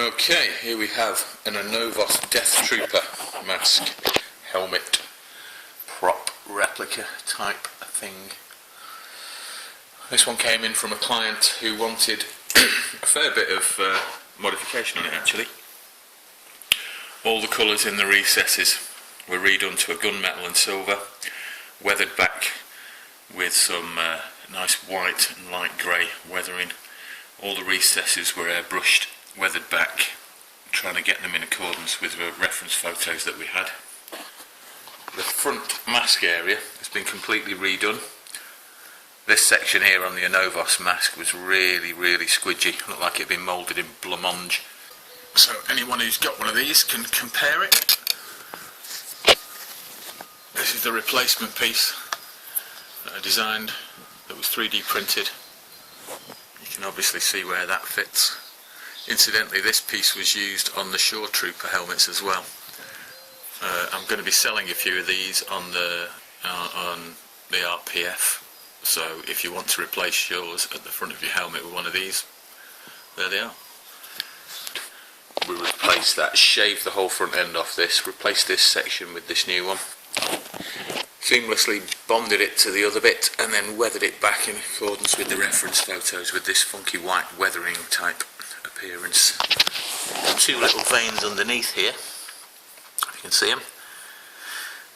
Okay, here we have an Anovos Deathtrooper mask, helmet, prop, replica type thing. This one came in from a client who wanted a fair bit of modification on it actually. All the colours in the recesses were redone to a gunmetal and silver, weathered back with some nice white and light grey weathering. All the recesses were airbrushed, weathered back, trying to get them in accordance with the reference photos that we had. The front mask area has been completely redone. This section here on the Anovos mask was really squidgy, looked like it had been moulded in blancmange. So anyone who's got one of these can compare it. This is the replacement piece that I designed, that was 3D printed. You can obviously see where that fits. Incidentally, this piece was used on the Shore Trooper helmets as well. I'm going to be selling a few of these on the RPF, so if you want to replace yours at the front of your helmet with one of these, there they are. We replaced that, shaved the whole front end off this, replaced this section with this new one, seamlessly bonded it to the other bit and then weathered it back in accordance with the reference photos with this funky white weathering type appearance. Two little veins underneath here, if you can see them.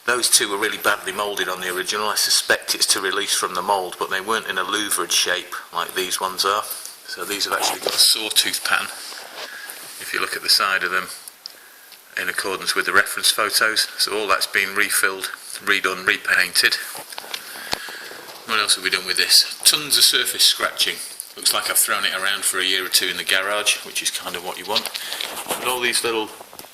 Those two were really badly moulded on the original. I suspect it's to release from the mould, but they weren't in a louvered shape like these ones are. So these have actually got a sawtooth pattern, if you look at the side of them, in accordance with the reference photos. So all that's been refilled, redone, repainted. What else have we done with this? Tons of surface scratching. Looks like I've thrown it around for a year or two in the garage, which is kind of what you want. And all these little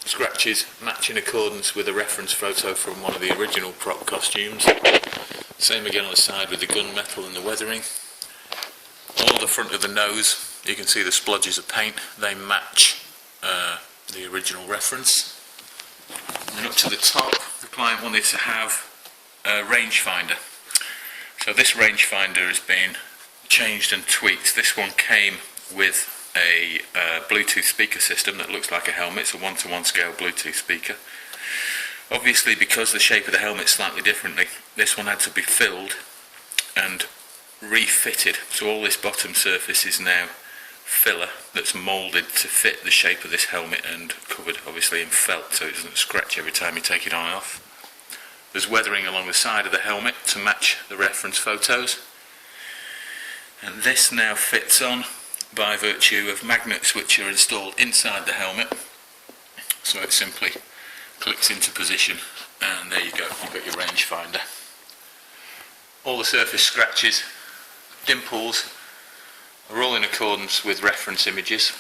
scratches match in accordance with a reference photo from one of the original prop costumes. Same again on the side with the gunmetal and the weathering. All the front of the nose, you can see the splodges of paint, they match the original reference. And up to the top, the client wanted to have a rangefinder. So this rangefinder has been changed and tweaked. This one came with a Bluetooth speaker system that looks like a helmet. It's a 1:1 scale Bluetooth speaker. Obviously, because the shape of the helmet is slightly differently, this one had to be filled and refitted. So all this bottom surface is now filler that's moulded to fit the shape of this helmet and covered obviously in felt so it doesn't scratch every time you take it on and off. There's weathering along the side of the helmet to match the reference photos. And this now fits on by virtue of magnets which are installed inside the helmet. So it simply clicks into position and there you go, you've got your rangefinder. All the surface scratches, dimples, are all in accordance with reference images.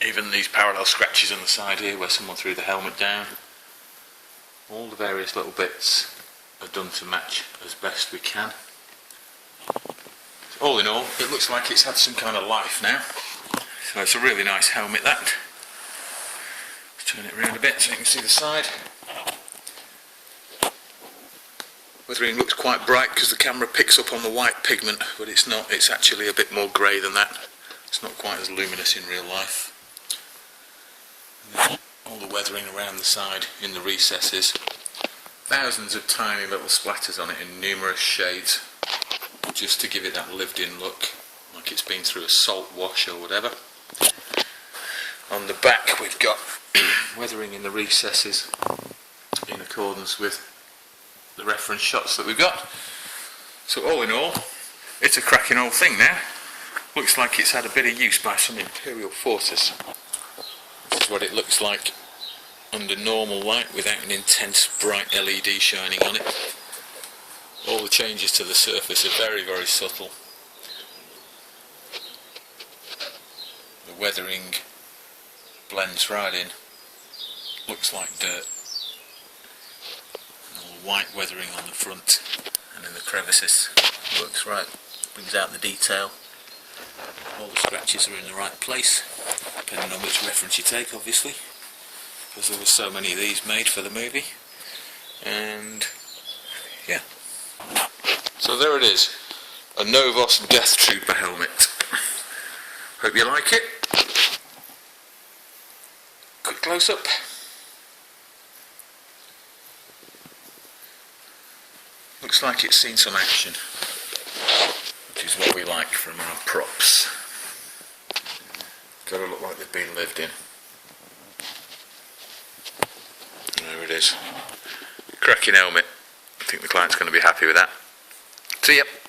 Even these parallel scratches on the side here where someone threw the helmet down. All the various little bits are done to match as best we can. All in all, it looks like it's had some kind of life now. So it's a really nice helmet, that. Let's turn it around a bit so you can see the side. Weathering looks quite bright because the camera picks up on the white pigment, but it's not, it's actually a bit more grey than that. It's not quite as luminous in real life. And then all the weathering around the side in the recesses. Thousands of tiny little splatters on it in numerous shades, just to give it that lived-in look, like it's been through a salt wash or whatever. On the back we've got weathering in the recesses in accordance with the reference shots that we've got. So all in all, it's a cracking old thing now. Looks like it's had a bit of use by some Imperial forces. This is what it looks like under normal light without an intense bright LED shining on it. All the changes to the surface are very subtle. The weathering blends right in, looks like dirt. And all the white weathering on the front and in the crevices works right, brings out the detail. All the scratches are in the right place, depending on which reference you take obviously, because there were so many of these made for the movie. And yeah. So there it is, a Anovos Deathtrooper helmet. Hope you like it. close up. Looks like it's seen some action, which is what we like from our props. Gotta look like they've been lived in. There it is. Cracking helmet. I think the client's going to be happy with that. See ya.